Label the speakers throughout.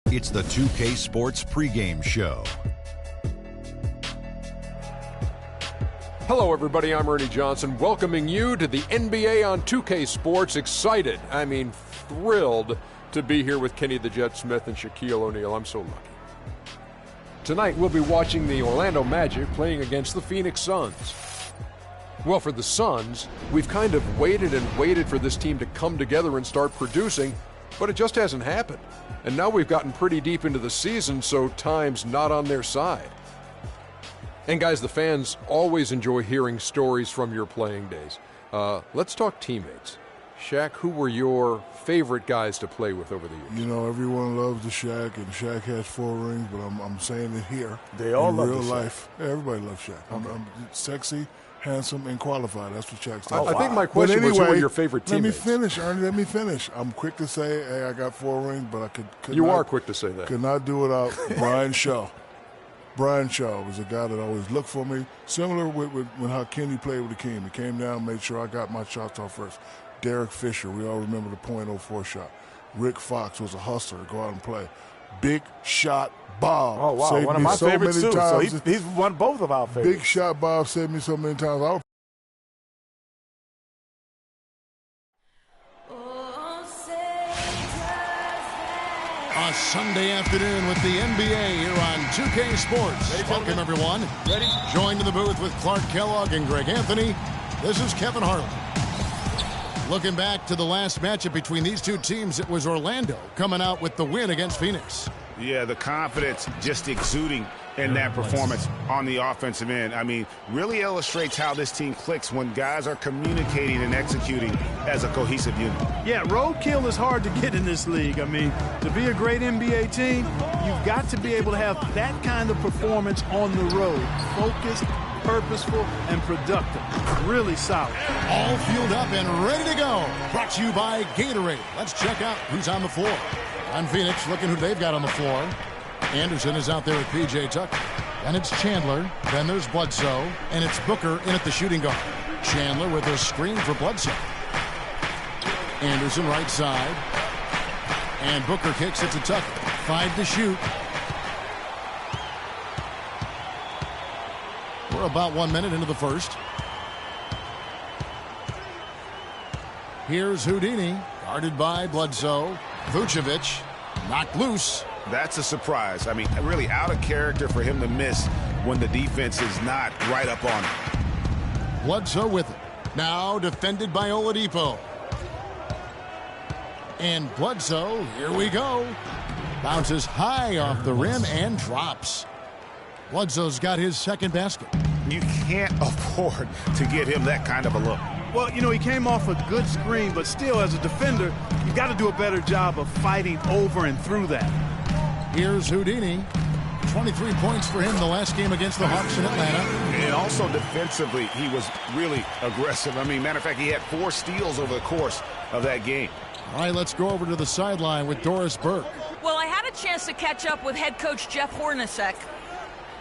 Speaker 1: It's the 2K Sports pregame show.
Speaker 2: Hello, everybody. I'm Ernie Johnson, welcoming you to the NBA on 2K Sports. Excited, thrilled to be here with Kenny the Jet Smith and Shaquille O'Neal. I'm so lucky. Tonight, we'll be watching the Orlando Magic playing against the Phoenix Suns. Well, for the Suns, we've kind of waited and waited for this team to come together and start producing, but it just hasn't happened. And now we've gotten pretty deep into the season, so time's not on their side. And guys, the fans always enjoy hearing stories from your playing days. Let's talk teammates. Shaq, who were your favorite guys to play with over the years?
Speaker 3: You know, everyone loves the Shaq, and Shaq has 4 rings, but I'm saying it here.
Speaker 4: They all love
Speaker 3: real
Speaker 4: the
Speaker 3: life. Yeah, everybody loves Shaq.
Speaker 4: Okay.
Speaker 3: I'm sexy, handsome, and qualified. That's what Shaq stands for.
Speaker 2: I think my question was, who were your favorite teammates?
Speaker 3: Let me finish, Ernie. Let me finish. I'm quick to say, hey, I got 4 rings, but I could
Speaker 2: You
Speaker 3: not,
Speaker 2: are quick to say that.
Speaker 3: Could not do without Brian Shaw. Brian Shaw was a guy that always looked for me, similar with when how Kenny played with the King. He came down, made sure I got my shots off first. Derek Fisher, we all remember the .04 shot. Rick Fox was a hustler, go out and play. Big Shot Bob.
Speaker 4: Oh, wow.
Speaker 3: Saved
Speaker 4: One of
Speaker 3: me
Speaker 4: my
Speaker 3: so
Speaker 4: favorites,
Speaker 3: many
Speaker 4: too.
Speaker 3: times.
Speaker 4: So he's won both of our favorites.
Speaker 3: Big Shot Bob saved me so many times.
Speaker 5: A Sunday afternoon with the NBA here on 2K Sports. Welcome, everyone.
Speaker 4: Ready?
Speaker 5: Joined in the booth with Clark Kellogg and Greg Anthony. This is Kevin Harlan. Looking back to the last matchup between these two teams, it was Orlando coming out with the win against Phoenix.
Speaker 6: Yeah, the confidence just exuding in that performance on the offensive end. Really illustrates how this team clicks when guys are communicating and executing as a cohesive unit.
Speaker 7: Yeah, roadkill is hard to get in this league. To be a great NBA team, you've got to be able to have that kind of performance on the road. Focused, purposeful, and productive. Really solid.
Speaker 5: All fueled up and ready to go. Brought to you by Gatorade. Let's check out who's on the floor. On Phoenix, looking who they've got on the floor. Anderson is out there with P.J. Tucker. Then it's Chandler. Then there's Bledsoe. And it's Booker in at the shooting guard. Chandler with a screen for Bledsoe. Anderson right side. And Booker kicks it to Tucker. 5 to shoot. We're about 1 minute into the first. Here's Houdini, guarded by Bledsoe. Vucevic knocked loose.
Speaker 6: That's a surprise. Really out of character for him to miss when the defense is not right up on him.
Speaker 5: Bledsoe with it. Now defended by Oladipo. And Bledsoe, here we go. Bounces high off the rim and drops. Bledsoe's got his second basket.
Speaker 6: You can't afford to get him that kind of a look.
Speaker 7: Well, he came off a good screen, but still, as a defender, you got to do a better job of fighting over and through that.
Speaker 5: Here's Houdini. 23 points for him the last game against the Hawks in Atlanta.
Speaker 6: And also defensively, he was really aggressive. Matter of fact, he had 4 steals over the course of that game.
Speaker 5: All right, let's go over to the sideline with Doris Burke.
Speaker 8: Well, I had a chance to catch up with head coach Jeff Hornacek.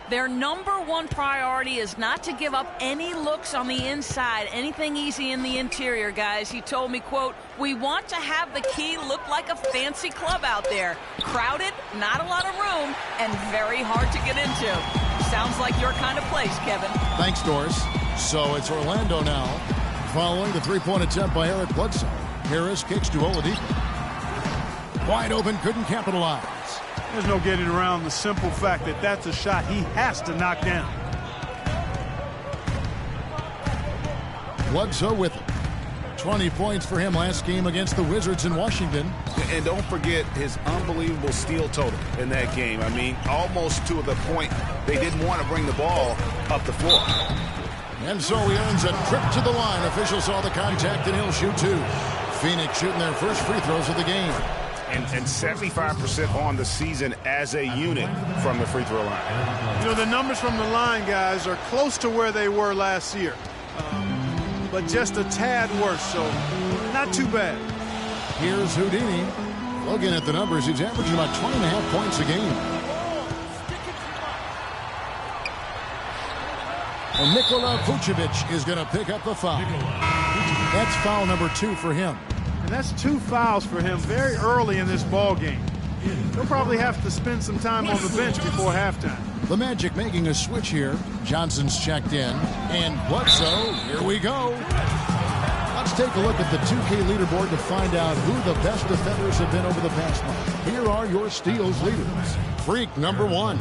Speaker 8: Their number 1 priority is not to give up any looks on the inside, anything easy in the interior, guys. He told me, quote, "We want to have the key look like a fancy club out there. Crowded, not a lot of room, and very hard to get into." Sounds like your kind of place, Kevin.
Speaker 5: Thanks, Doris. So it's Orlando now, following the 3-point attempt by Eric Bledsoe. Harris kicks to Oladipo. Wide open, couldn't capitalize.
Speaker 7: There's no getting around the simple fact that that's a shot he has to knock down.
Speaker 5: Bledsoe with it. 20 points for him last game against the Wizards in Washington.
Speaker 6: And don't forget his unbelievable steal total in that game. Almost to the point they didn't want to bring the ball up the floor.
Speaker 5: And so he earns a trip to the line. Officials saw the contact, and he'll shoot 2. Phoenix shooting their first free throws of the game.
Speaker 6: And 75% on the season as a unit from the free throw line.
Speaker 7: The numbers from the line, guys, are close to where they were last year. But just a tad worse, so not too bad.
Speaker 5: Here's Houdini. Looking at the numbers, he's averaging about 20.5 points a game. And Nikola Vucevic is going to pick up the foul. That's foul number 2 for him.
Speaker 7: And that's 2 fouls for him very early in this ball game. He'll probably have to spend some time on the bench before halftime.
Speaker 5: The Magic making a switch here. Johnson's checked in. And Bledsoe, here we go. Let's take a look at the 2K leaderboard to find out who the best defenders have been over the past month. Here are your steals leaders. Freak number 1.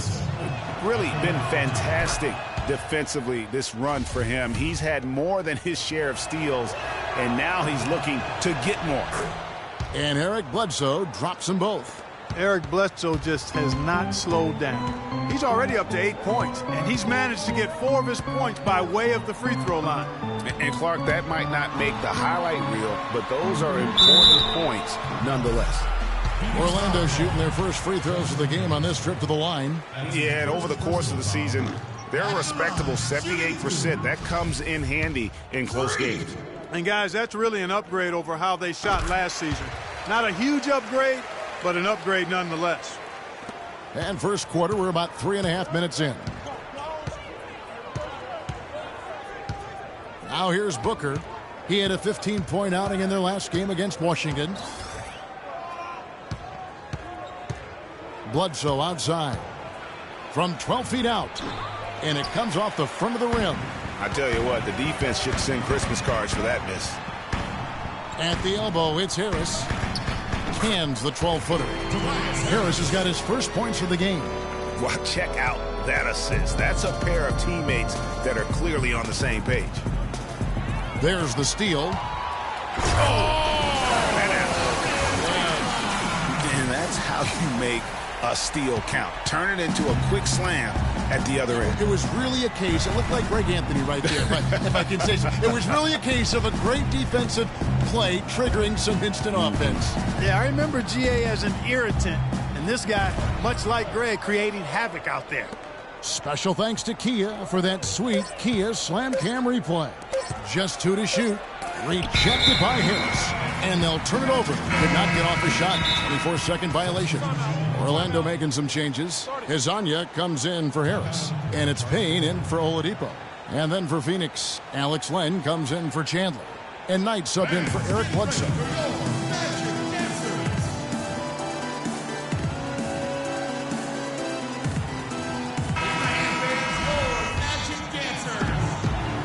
Speaker 6: Really been fantastic defensively this run for him. He's had more than his share of steals, and now he's looking to get more.
Speaker 5: And Eric Bledsoe drops them both.
Speaker 7: Eric Bledsoe just has not slowed down. He's already up to 8 points, and he's managed to get 4 of his points by way of the free throw line.
Speaker 6: And Clark, that might not make the highlight reel, but those are important points nonetheless.
Speaker 5: Orlando shooting their first free throws of the game on this trip to the line.
Speaker 6: Yeah, and over the course of the season, they're a respectable 78%. That comes in handy in close games.
Speaker 7: And guys, that's really an upgrade over how they shot last season. Not a huge upgrade, but an upgrade nonetheless.
Speaker 5: And first quarter, we're about 3.5 minutes in. Now here's Booker. He had a 15-point outing in their last game against Washington. Bledsoe outside from 12 feet out, and it comes off the front of the rim.
Speaker 6: I tell you what, the defense should send Christmas cards for that miss.
Speaker 5: At the elbow, it's Harris. Hands the 12-footer. Harris has got his first points of the game.
Speaker 6: Well, check out that assist. That's a pair of teammates that are clearly on the same page.
Speaker 5: There's the steal.
Speaker 6: And that's how you make a steal count. Turn it into a quick slam at the other end.
Speaker 5: It was really a case, it looked like Greg Anthony right there, if I can say so. It was really a case of a great defensive play triggering some instant offense.
Speaker 7: Yeah, I remember GA as an irritant, and this guy, much like Greg, creating havoc out there.
Speaker 5: Special thanks to Kia for that sweet Kia Slam Cam replay. Just 2 to shoot. Rejected by Harris. And they'll turn it over. Did not get off the shot. 24-second violation. Orlando making some changes. Hezonja comes in for Harris. And it's Payne in for Oladipo. And then for Phoenix, Alex Len comes in for Chandler. And Knight sub in for Eric Bledsoe.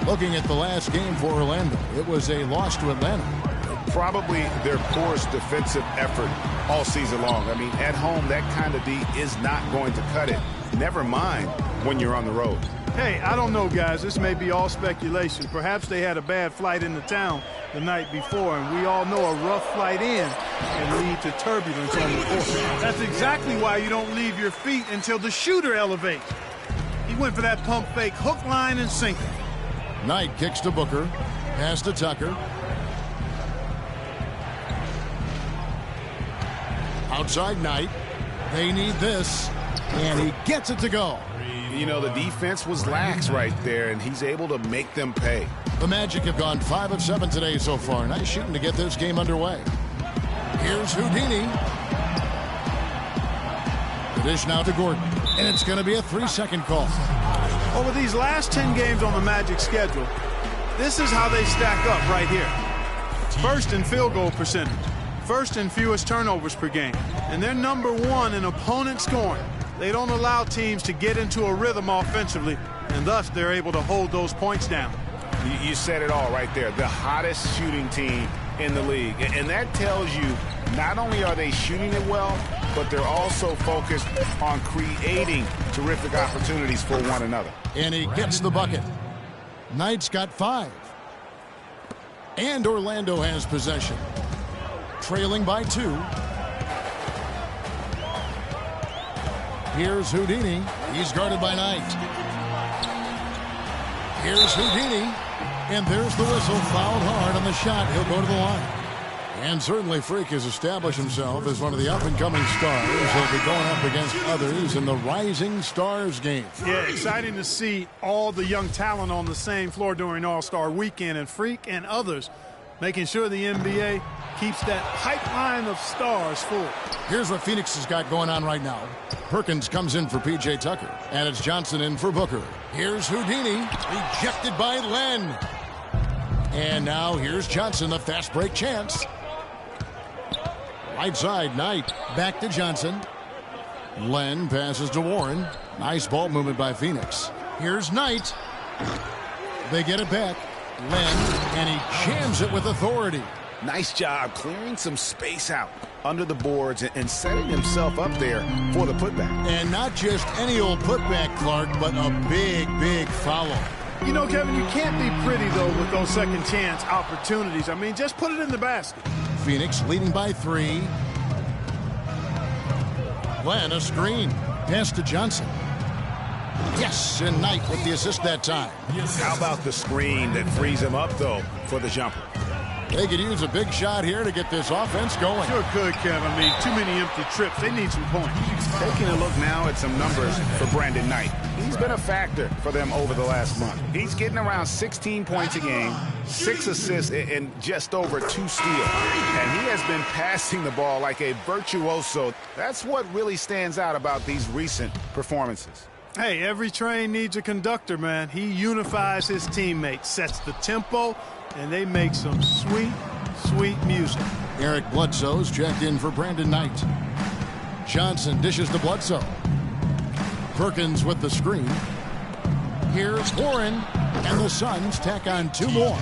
Speaker 5: Looking at the last game for Orlando, it was a loss to Atlanta.
Speaker 6: Probably their poorest defensive effort all season long. I mean, at home, that kind of D is not going to cut it. Never mind when you're on the road.
Speaker 7: Hey, I don't know, guys. This may be all speculation. Perhaps they had a bad flight into town the night before, and we all know a rough flight in can lead to turbulence on the court. That's exactly why you don't leave your feet until the shooter elevates. He went for that pump fake, hook, line, and sinker.
Speaker 5: Knight kicks to Booker. Pass to Tucker. Outside Knight. They need this. And he gets it to go.
Speaker 6: You know, the defense was lax right there, and he's able to make them pay.
Speaker 5: The Magic have gone 5 of 7 today so far. Nice shooting to get this game underway. Here's Houdini. The dish now to Gordon. And it's going to be a 3-second call.
Speaker 7: Over these last 10 games on the Magic schedule, this is how they stack up right here. First in field goal percentage. First in fewest turnovers per game. And they're number 1 in opponent scoring. They don't allow teams to get into a rhythm offensively, and thus they're able to hold those points down.
Speaker 6: You said it all right there. The hottest shooting team in the league. And that tells you not only are they shooting it well, but they're also focused on creating terrific opportunities for one another.
Speaker 5: And he gets the bucket. Knight's got 5. And Orlando has possession. Trailing by 2. Here's Houdini. He's guarded by Knight. Here's Houdini. And there's the whistle. Fouled hard on the shot. He'll go to the line. And certainly Freak has established himself as one of the up-and-coming stars. He'll be going up against others in the Rising Stars game.
Speaker 7: Yeah, exciting to see all the young talent on the same floor during All-Star Weekend, and Freak and others making sure the NBA keeps that pipeline of stars full.
Speaker 5: Here's what Phoenix has got going on right now. Perkins comes in for P.J. Tucker, and it's Johnson in for Booker. Here's Houdini, rejected by Len. And now here's Johnson, the fast break chance. Right side, Knight. Back to Johnson. Len passes to Warren. Nice ball movement by Phoenix. Here's Knight. They get it back. Len, and he jams it with authority.
Speaker 6: Nice job clearing some space out under the boards and setting himself up there for the putback.
Speaker 5: And not just any old putback, Clark, but a big, big follow.
Speaker 7: You know, Kevin, you can't be pretty, though, with those second chance opportunities. I mean, just put it in the basket.
Speaker 5: Phoenix leading by 3. Len, a screen. Pass to Johnson. Yes, and Knight with the assist that time.
Speaker 6: How about the screen that frees him up, though, for the jumper?
Speaker 5: They could use a big shot here to get this offense going.
Speaker 7: Sure could, Kev. I mean, too many empty trips. They need some points.
Speaker 6: Taking a look now at some numbers for Brandon Knight. He's been a factor for them over the last month. He's getting around 16 points a game, 6 assists, and just over 2 steals. And he has been passing the ball like a virtuoso. That's what really stands out about these recent performances.
Speaker 7: Hey, every train needs a conductor, man. He unifies his teammates, sets the tempo, and they make some sweet, sweet music.
Speaker 5: Eric Bledsoe's checked in for Brandon Knight. Johnson dishes to Bledsoe. Perkins with the screen. Here's Warren, and the Suns tack on 2 more.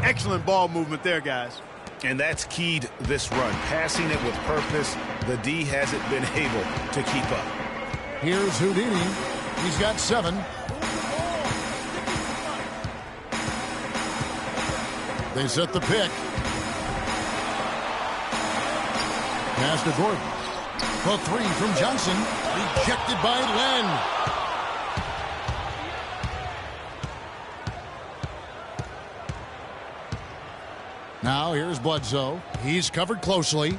Speaker 7: Excellent ball movement there, guys.
Speaker 6: And that's keyed this run. Passing it with purpose. The D hasn't been able to keep up.
Speaker 5: Here's Houdini. He's got 7. They set the pick. Pass to Gordon. The 3 from Johnson. Rejected by Len. Now here's Bledsoe. He's covered closely.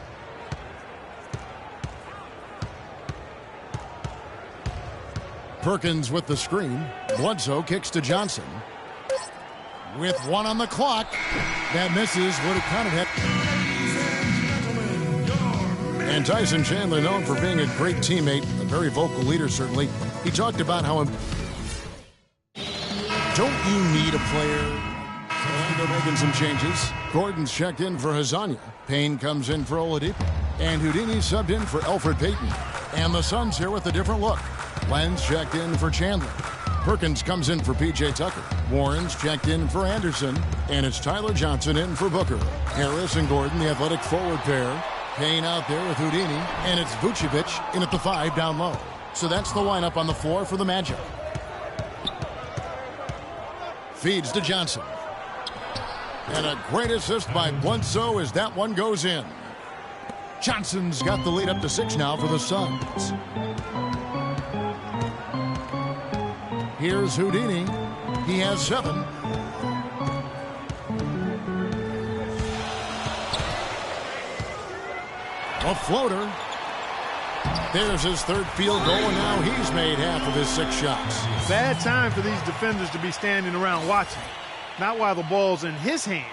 Speaker 5: Perkins with the screen. Bledsoe kicks to Johnson. With 1 on the clock. That misses. Would have counted it. And Tyson Chandler, known for being a great teammate, a very vocal leader, certainly. He talked about how... Don't you need a player? Orlando making some changes. Gordon's checked in for Hazanya. Payne comes in for Oladipo. And Houdini subbed in for Elfrid Payton. And the Suns here with a different look. Len's checked in for Chandler. Perkins comes in for P.J. Tucker. Warren's checked in for Anderson. And it's Tyler Johnson in for Booker. Harris and Gordon, the athletic forward pair. Payne out there with Houdini. And it's Vucevic in at the 5 down low. So that's the lineup on the floor for the Magic. Feeds to Johnson. And a great assist by Bledsoe as that one goes in. Johnson's got the lead up to 6 now for the Suns. Here's Houdini. He has 7. A floater. There's his 3rd field goal, and now he's made half of his 6 shots.
Speaker 7: Bad time for these defenders to be standing around watching. Not while the ball's in his hands.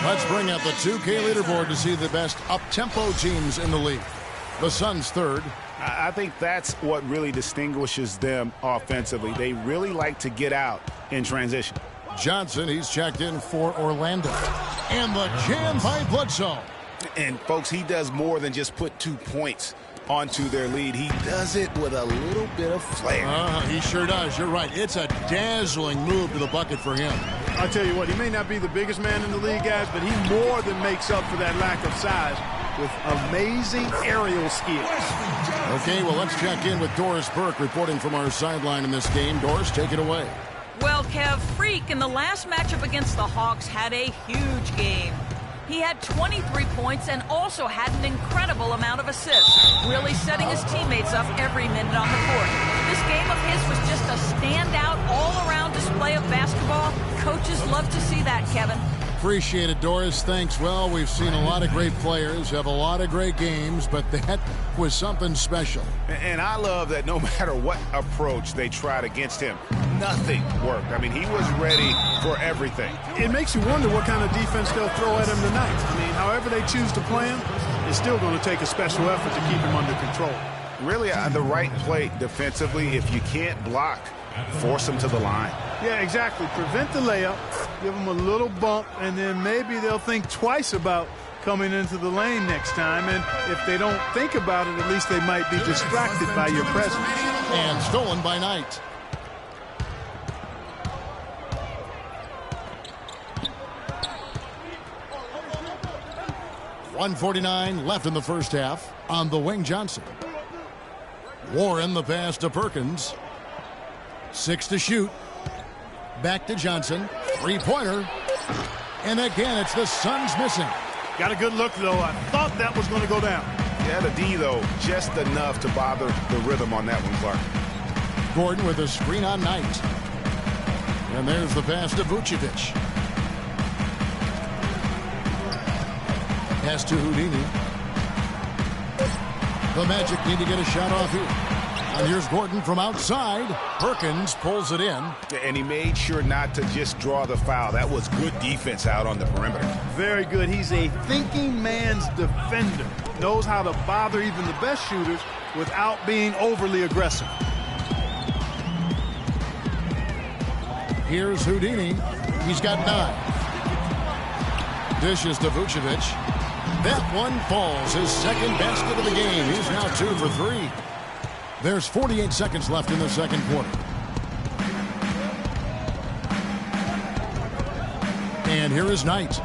Speaker 5: Let's bring out the 2K leaderboard to see the best up-tempo teams in the league. The Suns 3rd.
Speaker 6: I think that's what really distinguishes them offensively. They really like to get out in transition.
Speaker 5: Johnson, he's checked in for Orlando. And the jam by Bledsoe.
Speaker 6: And, folks, he does more than just put 2 points onto their lead. He does it with a little bit of flair.
Speaker 5: He sure does. You're right. It's a dazzling move to the bucket for him.
Speaker 7: I'll tell you what, he may not be the biggest man in the league, guys, but he more than makes up for that lack of size with amazing aerial skills.
Speaker 5: Okay, well, let's check in with Doris Burke reporting from our sideline in this game. Doris, take it away.
Speaker 8: Well, Kev, Freak in the last matchup against the Hawks had a huge game. He had 23 points and also had an incredible amount of assists, really setting his teammates up every minute on the court. This game of his was just a standout, all-around display of basketball. Coaches love to see that, Kevin.
Speaker 5: Appreciate it, Doris. Thanks. Well, we've seen a lot of great players have a lot of great games, but that was something special.
Speaker 6: And I love that no matter what approach they tried against him, nothing worked. I mean, he was ready for everything.
Speaker 7: It makes you wonder what kind of defense they'll throw at him tonight. I mean, however they choose to play him, it's still going to take a special effort to keep him under control.
Speaker 6: Really, the right play defensively, if you can't block, force him to the line.
Speaker 7: Yeah, exactly. Prevent the layup, give him a little bump, and then maybe they'll think twice about coming into the lane next time. And if they don't think about it, at least they might be distracted by your presence.
Speaker 5: And stolen by Knight. .149 left in the first half. On the wing, Johnson. Warren, the pass to Perkins. 6 to shoot. Back to Johnson. Three-pointer. And again, it's the Suns missing.
Speaker 7: Got a good look, though. I thought that was going to go down.
Speaker 6: Yeah, the D, though, just enough to bother the rhythm on that one, Clark.
Speaker 5: Gordon with a screen on Knight. And there's the pass to Vucevic. Pass to Houdini. The Magic need to get a shot off here. And here's Gordon from outside. Perkins pulls it in.
Speaker 6: And he made sure not to just draw the foul. That was good defense out on the perimeter.
Speaker 7: Very good. He's a thinking man's defender. Knows how to bother even the best shooters without being overly aggressive.
Speaker 5: Here's Houdini. He's got 9. Dishes to Vucevic. That one falls. His second basket of the game. He's now 2 for 3. There's 48 seconds left in the second quarter. And here is Knight.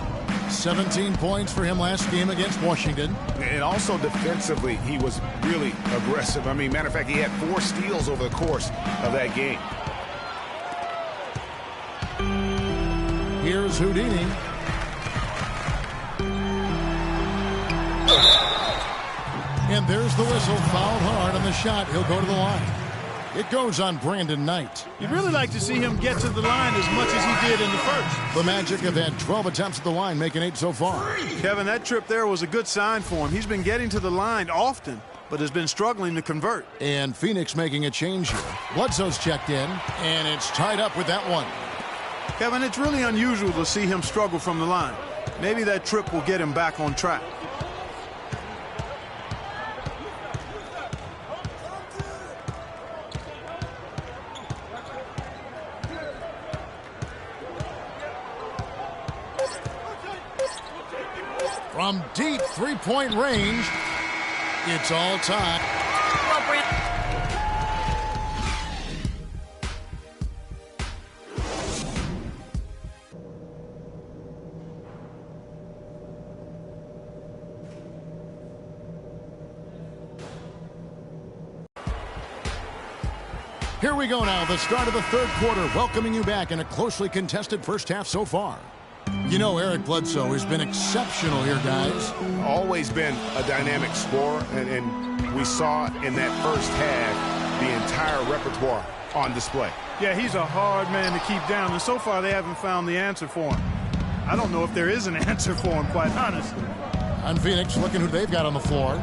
Speaker 5: 17 points for him last game against Washington.
Speaker 6: And also defensively, he was really aggressive. I mean, matter of fact, he had 4 steals over the course of that game.
Speaker 5: Here's Houdini. And there's the whistle. Fouled hard on the shot. He'll go to the line. It goes on Brandon Knight.
Speaker 7: You'd really like to see him get to the line as much as he did in the first.
Speaker 5: The Magic have had 12 attempts at the line, making 8 so far.
Speaker 7: Kevin, that trip there was a good sign for him. He's been getting to the line often, but has been struggling to convert.
Speaker 5: And Phoenix making a change here. Bledsoe's checked in, and it's tied up with that one.
Speaker 7: Kevin, it's really unusual to see him struggle from the line. Maybe that trip will get him back on track.
Speaker 5: From deep three-point range, it's all tied. Here we go now, the start of the third quarter, welcoming you back in a closely contested first half so far. You know, Eric Bledsoe has been exceptional here, guys.
Speaker 6: Always been a dynamic scorer, and we saw in that first half the entire repertoire on display.
Speaker 7: Yeah, he's a hard man to keep down, and so far they haven't found the answer for him. I don't know if there is an answer for him, quite honestly.
Speaker 5: On Phoenix, looking who they've got on the floor.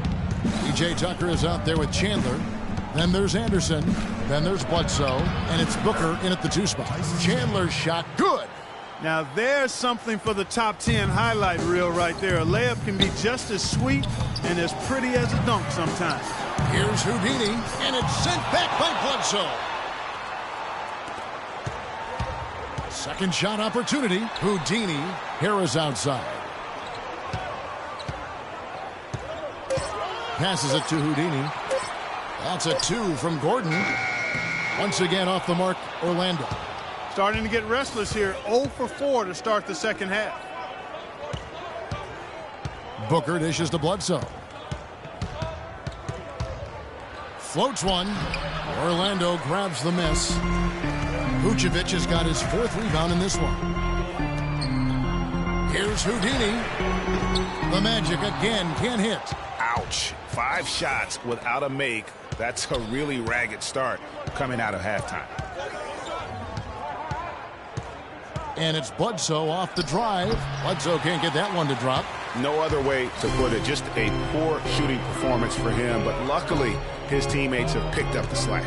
Speaker 5: P.J. Tucker is out there with Chandler. Then there's Anderson. Then there's Bledsoe. And it's Booker in at the 2 spot. Chandler's shot, good.
Speaker 7: Now there's something for the top 10 highlight reel right there. A layup can be just as sweet and as pretty as a dunk sometimes.
Speaker 5: Here's Houdini, and it's sent back by Bledsoe. Second shot opportunity. Houdini. Harris outside. Passes it to Houdini. That's a 2 from Gordon. Once again off the mark, Orlando.
Speaker 7: Starting to get restless here. 0 for 4 to start the second half.
Speaker 5: Booker dishes to Bledsoe. Floats one. Orlando grabs the miss. Vucevic has got his 4th rebound in this one. Here's Houdini. The Magic again can't hit.
Speaker 6: Ouch. 5 shots without a make. That's a really ragged start coming out of halftime.
Speaker 5: And it's Bledsoe off the drive. Bledsoe can't get that one to drop.
Speaker 6: No other way to put it. Just a poor shooting performance for him. But luckily, his teammates have picked up the slack.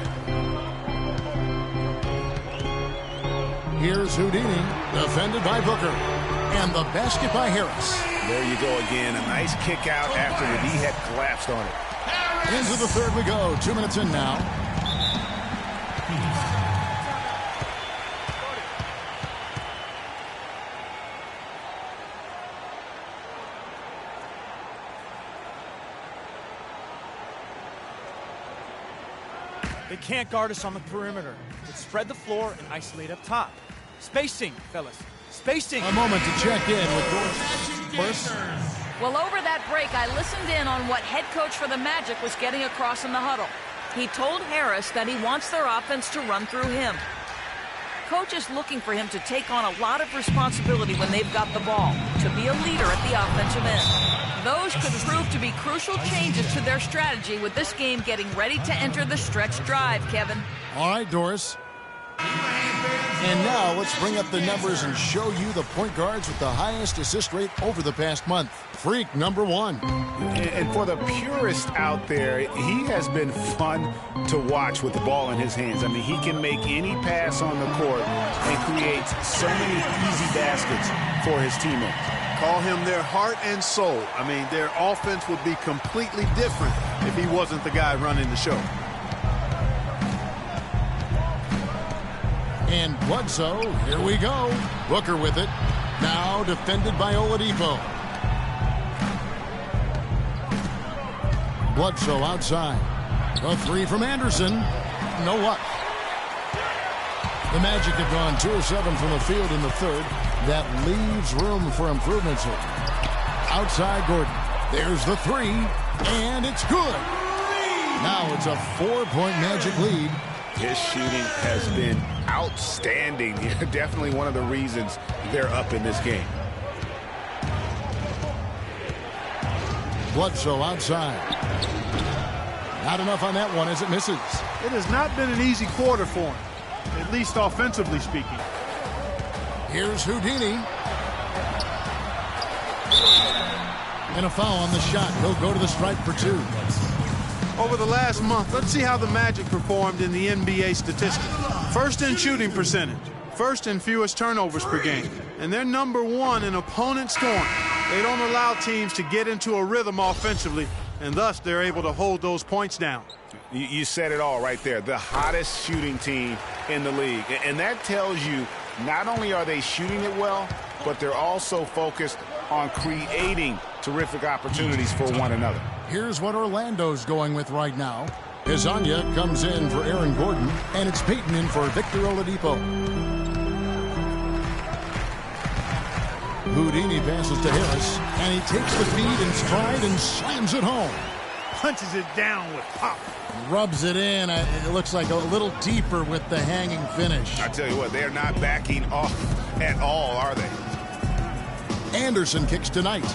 Speaker 5: Here's Houdini, defended by Booker. And the basket by Harris.
Speaker 6: There you go again. A nice kick out after the D had collapsed on it.
Speaker 5: Into the third we go. 2 minutes in now.
Speaker 4: They can't guard us on the perimeter. Let's spread the floor and isolate up top. Spacing, fellas. Spacing.
Speaker 5: A moment to check in with Doris.
Speaker 8: Well, over that break, I listened in on what head coach for the Magic was getting across in the huddle. He told Harris that he wants their offense to run through him. Coach is looking for him to take on a lot of responsibility when they've got the ball, to be a leader at the offensive end. Those could prove to be crucial changes to their strategy with this game getting ready to enter the stretch drive, Kevin.
Speaker 5: All right, Doris. And now let's bring up the numbers and show you the point guards with the highest assist rate over the past month. Freak number 1.
Speaker 6: And for the purist out there, he has been fun to watch with the ball in his hands. I mean, he can make any pass on the court and creates so many easy baskets for his teammates.
Speaker 7: Call him their heart and soul. I mean, their offense would be completely different if he wasn't the guy running the show.
Speaker 5: And Bledsoe, here we go. Booker with it. Now defended by Oladipo. Bledsoe outside. A 3 from Anderson. No luck. The Magic have gone 2 of 7 from the field in the third. That leaves room for improvements here. Outside Gordon. There's the 3. And it's good. Now it's a 4-point Magic lead.
Speaker 6: His shooting has been outstanding. Definitely one of the reasons they're up in this game.
Speaker 5: Bledsoe outside. Not enough on that one as it misses.
Speaker 7: It has not been an easy quarter for him, at least offensively speaking.
Speaker 5: Here's Houdini. And a foul on the shot. He'll go to the stripe for 2.
Speaker 7: Over the last month, let's see how the Magic performed in the NBA statistics. First in shooting percentage, first in fewest turnovers per game, and they're number 1 in opponent scoring. They don't allow teams to get into a rhythm offensively, and thus they're able to hold those points down.
Speaker 6: You said it all right there. The hottest shooting team in the league. And that tells you not only are they shooting it well, but they're also focused on creating terrific opportunities for one another.
Speaker 5: Here's what Orlando's going with right now. Hezonja comes in for Aaron Gordon, and it's Payton in for Victor Oladipo. Houdini passes to Harris, and he takes the feed in stride and slams it home.
Speaker 7: Punches it down with pop.
Speaker 5: Rubs it in. It looks like a little deeper with the hanging finish.
Speaker 6: I tell you what, they're not backing off at all, are they?
Speaker 5: Anderson kicks tonight.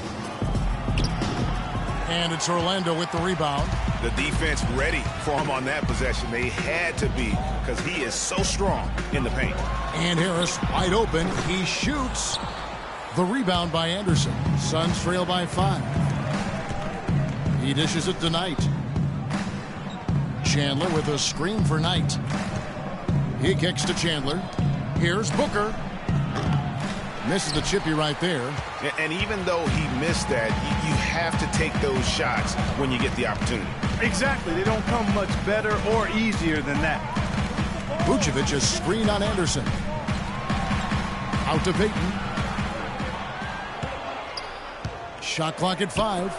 Speaker 5: And it's Orlando with the rebound.
Speaker 6: The defense ready for him on that possession. They had to be because he is so strong in the paint.
Speaker 5: And Harris wide open. He shoots. The rebound by Anderson. Suns trail by 5. He dishes it to Knight. Chandler with a screen for Knight. He kicks to Chandler. Here's Booker. Misses the chippy right there.
Speaker 6: And even though he missed that, you have to take those shots when you get the opportunity.
Speaker 7: Exactly. They don't come much better or easier than that.
Speaker 5: Vucevic is screened on Anderson. Out to Payton. Shot clock at 5.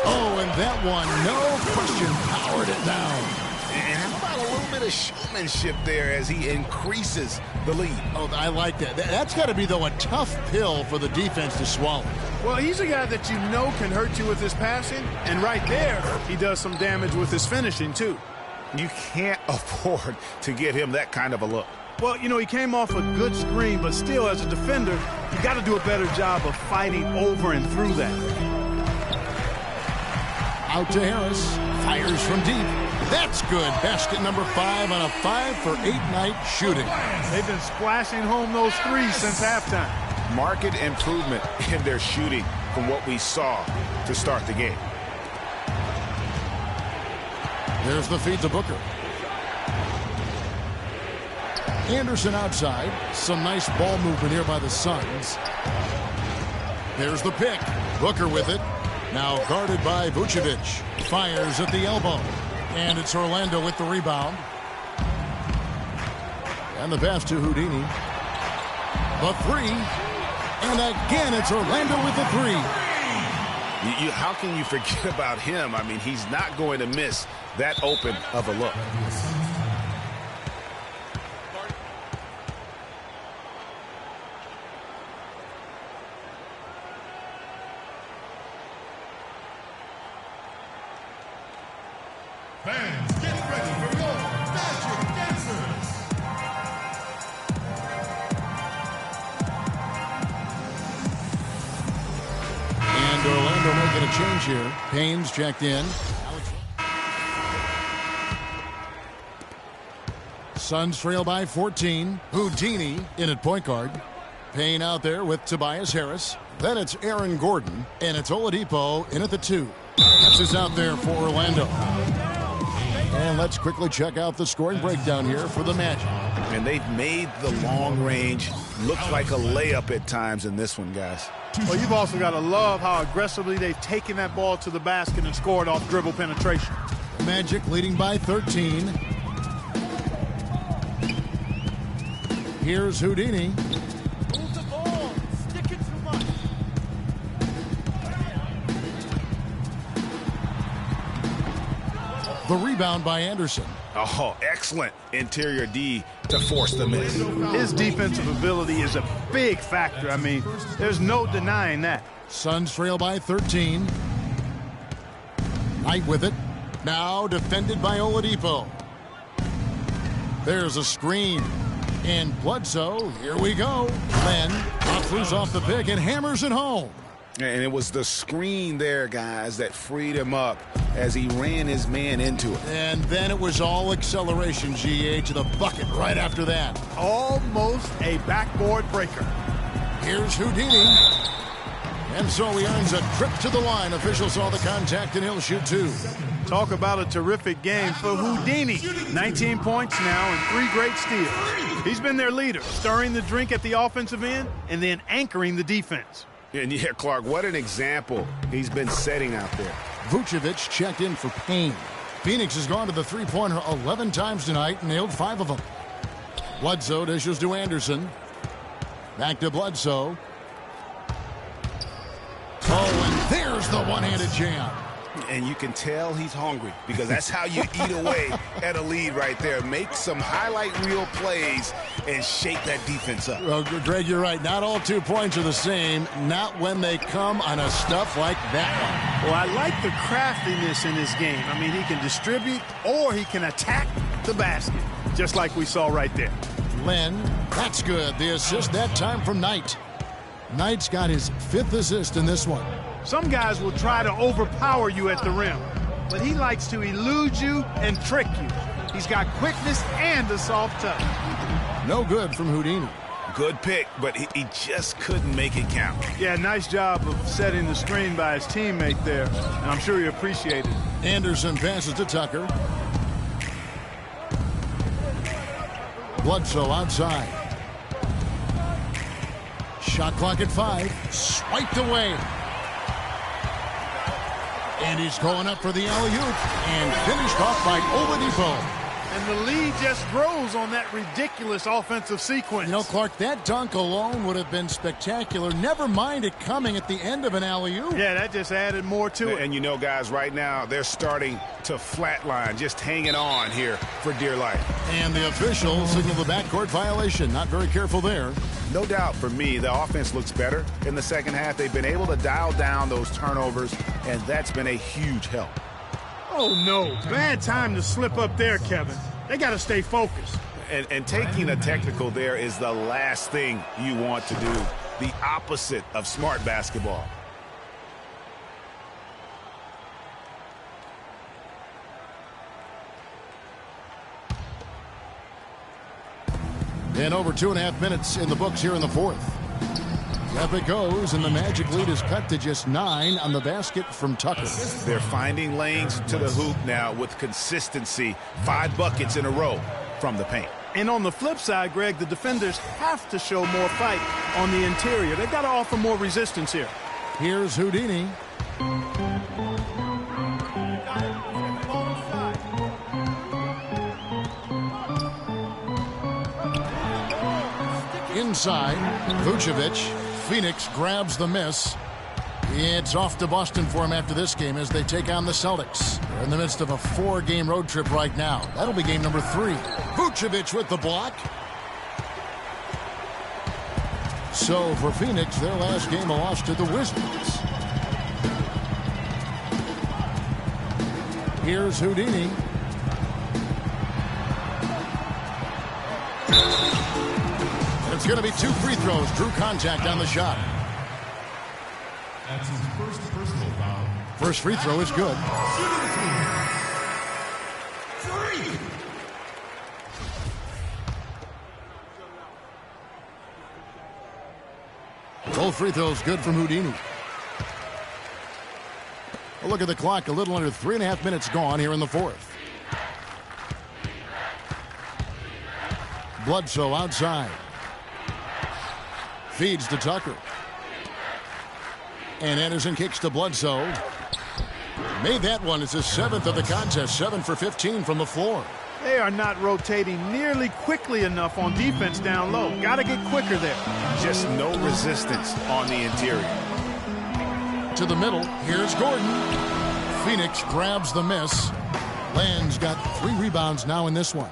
Speaker 5: Oh, and that one, no question, powered it down.
Speaker 6: And how about a little bit of showmanship there as he increases the lead?
Speaker 5: Oh, I like that. That's got to be, though, a tough pill for the defense to swallow.
Speaker 7: Well, he's a guy that you know can hurt you with his passing, and right there, he does some damage with his finishing, too.
Speaker 6: You can't afford to get him that kind of a look.
Speaker 7: Well, you know, he came off a good screen, but still, as a defender, you got to do a better job of fighting over and through that.
Speaker 5: Out to Harris. Fires from deep. That's good. Basket number 5 on a 5-for-8 night shooting.
Speaker 7: They've been splashing home those threes since halftime.
Speaker 6: Marked improvement in their shooting from what we saw to start the game.
Speaker 5: There's the feed to Booker. Anderson outside. Some nice ball movement here by the Suns. There's the pick. Booker with it. Now guarded by Vucevic. Fires at the elbow. And it's Orlando with the rebound. And the pass to Houdini. The 3. And again, it's Orlando with the 3.
Speaker 6: How can you forget about him? I mean, he's not going to miss that open of a look.
Speaker 5: Fans, get ready for your Magic Dancers. And Orlando making a change here. Payne's checked in. Suns trail by 14. Houdini in at point guard. Payne out there with Tobias Harris. Then it's Aaron Gordon. And it's Oladipo in at the 2. That's who's out there for Orlando. And let's quickly check out the scoring breakdown here for the Magic.
Speaker 6: And they've made the long range look like a layup at times in this one, guys.
Speaker 7: Well, you've also got to love how aggressively they've taken that ball to the basket and scored off dribble penetration.
Speaker 5: Magic leading by 13. Here's Houdini.
Speaker 4: Move the ball. Stick it too much.
Speaker 5: The rebound by Anderson.
Speaker 6: Oh, excellent interior D to force the miss.
Speaker 7: His defensive ability is a big factor. I mean, there's no denying that.
Speaker 5: Suns trail by 13. Knight with it. Now defended by Oladipo. There's a screen. And Bledsoe, here we go. Len throws off the pick and hammers it home.
Speaker 6: And it was the screen there, guys, that freed him up as he ran his man into it.
Speaker 5: And then it was all acceleration, GA, to the bucket right after that.
Speaker 7: Almost a backboard breaker.
Speaker 5: Here's Houdini. And so he earns a trip to the line. Official saw the contact, and he'll shoot 2.
Speaker 7: Talk about a terrific game for Houdini. 19 points now and 3 great steals. He's been their leader, stirring the drink at the offensive end and then anchoring the defense.
Speaker 6: And yeah, Clark, what an example he's been setting out there.
Speaker 5: Vucevic checked in for Payne. Phoenix has gone to the three-pointer 11 times tonight and nailed 5 of them. Bledsoe dishes to Anderson. Back to Bledsoe. Oh, and there's the one-handed jam.
Speaker 6: And you can tell he's hungry because that's how you eat away at a lead right there. Make some highlight reel plays and shake that defense up.
Speaker 5: Well, Greg, you're right. Not all 2 points are the same. Not when they come on a stuff like that one.
Speaker 7: Well, I like the craftiness in his game. I mean, he can distribute or he can attack the basket, just like we saw right there.
Speaker 5: Len, that's good. The assist that time from Knight. Knight's got his 5th assist in this one.
Speaker 7: Some guys will try to overpower you at the rim, but he likes to elude you and trick you. He's got quickness and a soft touch.
Speaker 5: No good from Houdini.
Speaker 6: Good pick, but he just couldn't make it count.
Speaker 7: Yeah, nice job of setting the screen by his teammate there, and I'm sure he appreciated it.
Speaker 5: Anderson passes to Tucker. Bledsoe outside. Shot clock at 5. Swiped away. And he's going up for the alley-oop and finished off by Oladipo.
Speaker 7: And the lead just grows on that ridiculous offensive sequence.
Speaker 5: You know, Clark, that dunk alone would have been spectacular. Never mind it coming at the end of an alley-oop.
Speaker 7: Yeah, that just added more to it.
Speaker 6: And you know, guys, right now they're starting to flatline, just hanging on here for dear life.
Speaker 5: And the officials signal the backcourt violation. Not very careful there.
Speaker 6: No doubt for me, the offense looks better in the second half. They've been able to dial down those turnovers, and that's been a huge help.
Speaker 7: Oh, no. Bad time to slip up there, Kevin. They got to stay focused.
Speaker 6: And taking a technical there is the last thing you want to do. The opposite of smart basketball.
Speaker 5: And over 2.5 minutes in the books here in the 4th. Up it goes, and the Magic lead is cut to just 9 on the basket from Tucker.
Speaker 6: They're finding lanes to the hoop now with consistency. 5 buckets in a row from the paint.
Speaker 7: And on the flip side, Greg, the defenders have to show more fight on the interior. They've got to offer more resistance here.
Speaker 5: Here's Houdini. Inside, Vucevic. Phoenix grabs the miss. It's off to Boston for him after this game as they take on the Celtics. They're in the midst of a 4-game road trip right now. That'll be game number 3. Vucevic with the block. So for Phoenix, their last game a loss to the Wizards. Here's Houdini. It's going to be 2 free throws. Drew contact on the shot.
Speaker 9: That's his first personal foul.
Speaker 5: First free throw is good. Both free throws good from Houdini. A look at the clock. A little under 3.5 minutes gone here in the 4th. Bledsoe outside. Feeds to Tucker. And Anderson kicks to Bledsoe. Made that one. It's his 7th of the contest. 7 for 15 from the floor.
Speaker 7: They are not rotating nearly quickly enough on defense down low. Got to get quicker there.
Speaker 6: Just no resistance on the interior.
Speaker 5: To the middle. Here's Gordon. Phoenix grabs the miss. Land's got 3 rebounds now in this one.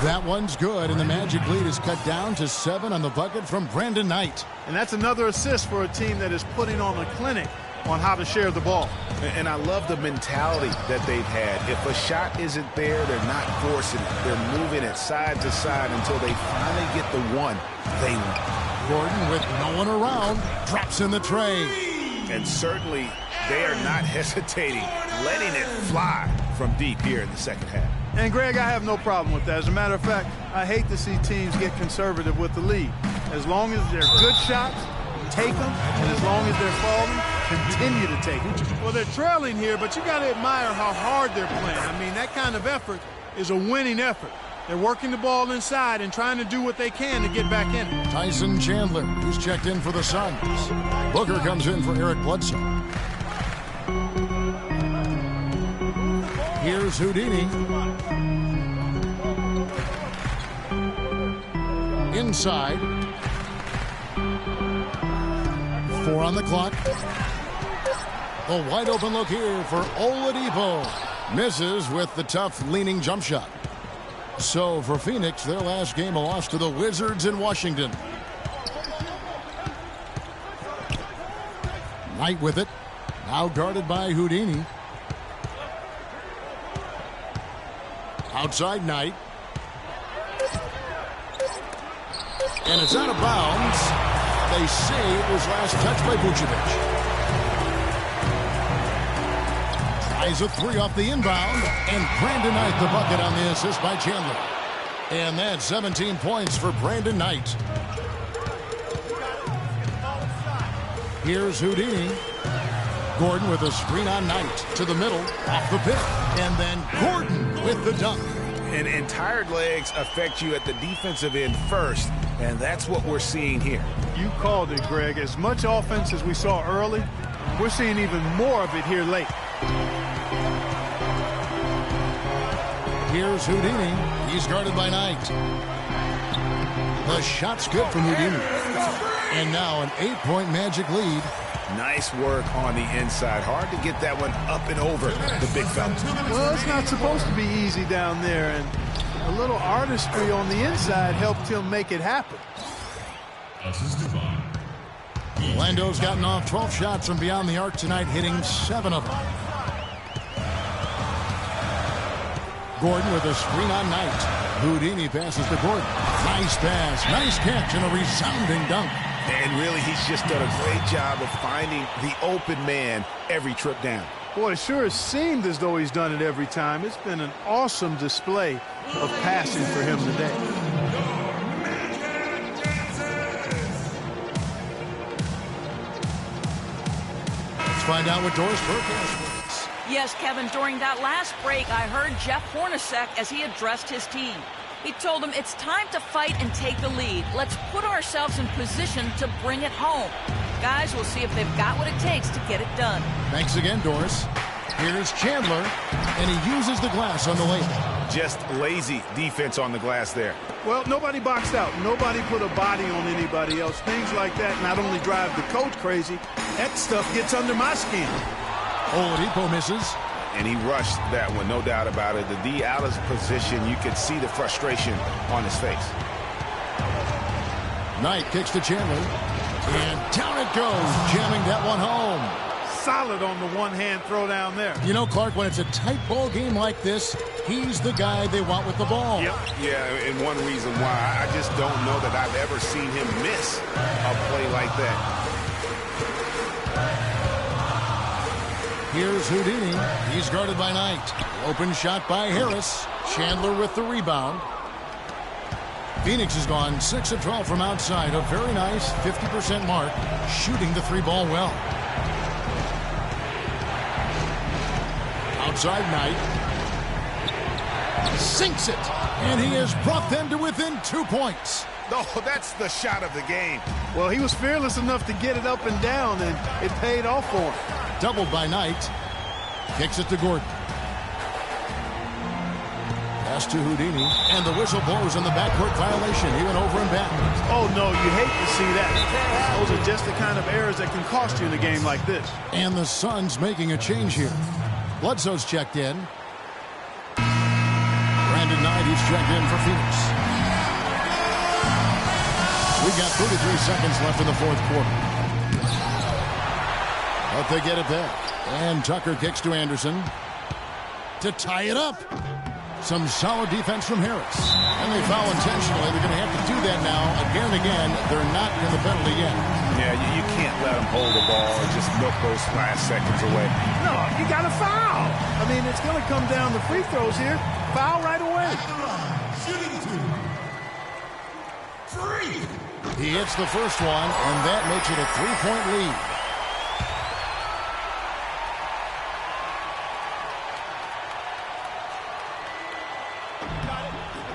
Speaker 5: That one's good, and the Magic lead is cut down to 7 on the bucket from Brandon Knight.
Speaker 7: And that's another assist for a team that is putting on a clinic on how to share the ball.
Speaker 6: And I love the mentality that they've had. If a shot isn't there, they're not forcing it. They're moving it side to side until they finally get the one they want.
Speaker 5: Gordon, with no one around, drops in the tray.
Speaker 6: And certainly they are not hesitating, letting it fly from deep here in the second half.
Speaker 7: And, Greg, I have no problem with that. As a matter of fact, I hate to see teams get conservative with the lead. As long as they're good shots, take them. And as long as they're falling, continue to take them. Well, they're trailing here, but you got to admire how hard they're playing. I mean, that kind of effort is a winning effort. They're working the ball inside and trying to do what they can to get back in it.
Speaker 5: Tyson Chandler, who's checked in for the Suns. Booker comes in for Eric Bledsoe. Here's Houdini. Inside. 4 on the clock. A wide open look here for Oladipo. Misses with the tough leaning jump shot. So for Phoenix, their last game a loss to the Wizards in Washington. Knight with it. Now guarded by Houdini. Outside Knight. And it's out of bounds. They say it was last touched by Vucevic. Tries a 3 off the inbound. And Brandon Knight the bucket on the assist by Chandler. And that's 17 points for Brandon Knight. Here's Houdini. Gordon with a screen on Knight to the middle, off the pick. And then Gordon with the dunk.
Speaker 6: And tired legs affect you at the defensive end first, and that's what we're seeing here.
Speaker 7: You called it, Greg. As much offense as we saw early, we're seeing even more of it here late.
Speaker 5: Here's Houdini. He's guarded by Knight. The shot's good from Houdini. And now an 8-point Magic lead.
Speaker 6: Nice work on the inside. Hard to get that one up and over the big fella.
Speaker 7: Well, it's not supposed to be easy down there, and a little artistry on the inside helped him make it happen.
Speaker 5: Orlando's gotten off 12 shots from beyond the arc tonight, hitting 7 of them. Gordon with a screen on Knight. Houdini passes to Gordon. Nice pass, nice catch, and a resounding dunk.
Speaker 6: And really, he's just done a great job of finding the open man every trip down.
Speaker 7: Boy, it sure has seemed as though he's done it every time. It's been an awesome display of passing for him today.
Speaker 5: Let's find out what Doris Burke has.
Speaker 8: Yes, Kevin, during that last break, I heard Jeff Hornacek as he addressed his team. He told them it's time to fight and take the lead. Let's put ourselves in position to bring it home. Guys, we'll see if they've got what it takes to get it done.
Speaker 5: Thanks again, Doris. Here's Chandler, and he uses the glass on the layup.
Speaker 6: Just lazy defense on the glass there.
Speaker 7: Well, nobody boxed out. Nobody put a body on anybody else. Things like that not only drive the coach crazy, That stuff gets under my skin.
Speaker 5: Oladipo misses.
Speaker 6: And he rushed that one, no doubt about it. The D out of position, you could see the frustration on his face.
Speaker 5: Knight kicks to Chandler. And down it goes, jamming that one home.
Speaker 7: Solid on the one-hand throw down there.
Speaker 5: You know, Clark, when it's a tight ball game like this, he's the guy they want with the ball.
Speaker 6: Yep. Yeah, and one reason why, I just don't know that I've ever seen him miss a play like that.
Speaker 5: Here's Houdini. He's guarded by Knight. Open shot by Harris. Chandler with the rebound. Phoenix has gone 6 of 12 from outside. A very nice 50% mark. Shooting the three ball well. Outside Knight. Sinks it. And he has brought them to within 2 points.
Speaker 6: Oh, that's the shot of the game.
Speaker 7: Well, he was fearless enough to get it up and down, and it paid off for him.
Speaker 5: Doubled by Knight. Kicks it to Gordon. Pass to Houdini. And the whistle blows on the backcourt violation. He went over and back.
Speaker 7: Oh, no, you hate to see that. Those are just the kind of errors that can cost you in a game like this.
Speaker 5: And the Suns making a change here. Bledsoe's checked in. Brandon Knight, he's checked in for Phoenix. We've got 33 seconds left in the fourth quarter. But they get it back. And Tucker kicks to Anderson to tie it up. Some solid defense from Harris. And they foul intentionally. They're going to have to do that now again and again. They're not in the penalty yet.
Speaker 6: Yeah, you can't let them hold the ball and just milk those last seconds away.
Speaker 7: No, you got to foul. I mean, it's going to come down to free throws here. Foul right away.
Speaker 9: Shooting team. Free.
Speaker 5: He hits the first one, and that makes it a 3-point lead.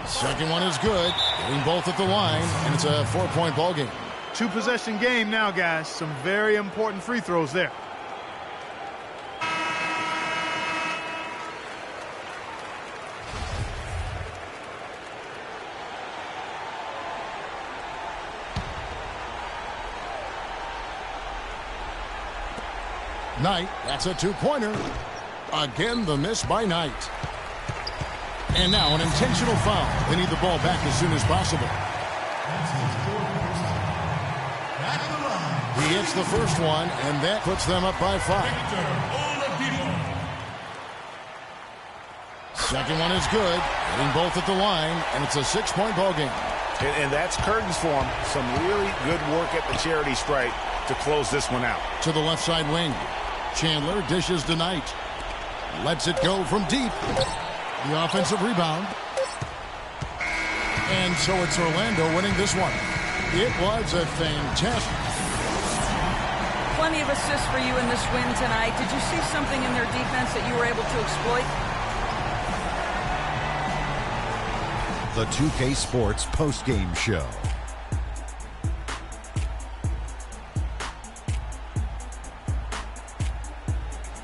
Speaker 5: Second one is good. Getting both at the line, and it's a 4-point ball game.
Speaker 7: 2-possession game now, guys. Some very important free throws there.
Speaker 5: Knight, that's a 2-pointer. Again, the miss by Knight. And now an intentional foul. They need the ball back as soon as possible. He hits the first one, and that puts them up by 5. Second one is good. Hitting both at the line, and it's a 6-point ball game.
Speaker 6: And that's curtains for him. Some really good work at the charity stripe to close this one out.
Speaker 5: To the left side wing. Chandler dishes to Knight. Lets it go from deep. The offensive rebound. And so it's Orlando winning this one. It was a fantastic.
Speaker 8: Plenty of assists for you in this win tonight. Did you see something in their defense that you were able to exploit?
Speaker 1: The 2K Sports postgame show.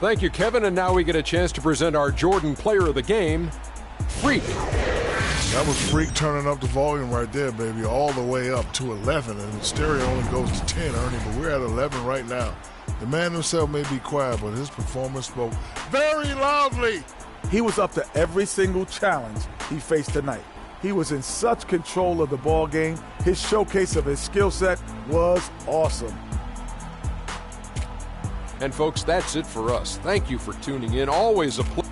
Speaker 2: Thank you, Kevin. And now we get a chance to present our Jordan Player of the Game, Freak.
Speaker 3: That was Freak turning up the volume right there, baby, all the way up to 11. And the stereo only goes to 10, Ernie, but we're at 11 right now. The man himself may be quiet, but his performance spoke very loudly.
Speaker 10: He was up to every single challenge he faced tonight. He was in such control of the ball game. His showcase of his skill set was awesome.
Speaker 2: And folks, that's it for us. Thank you for tuning in. Always a pleasure.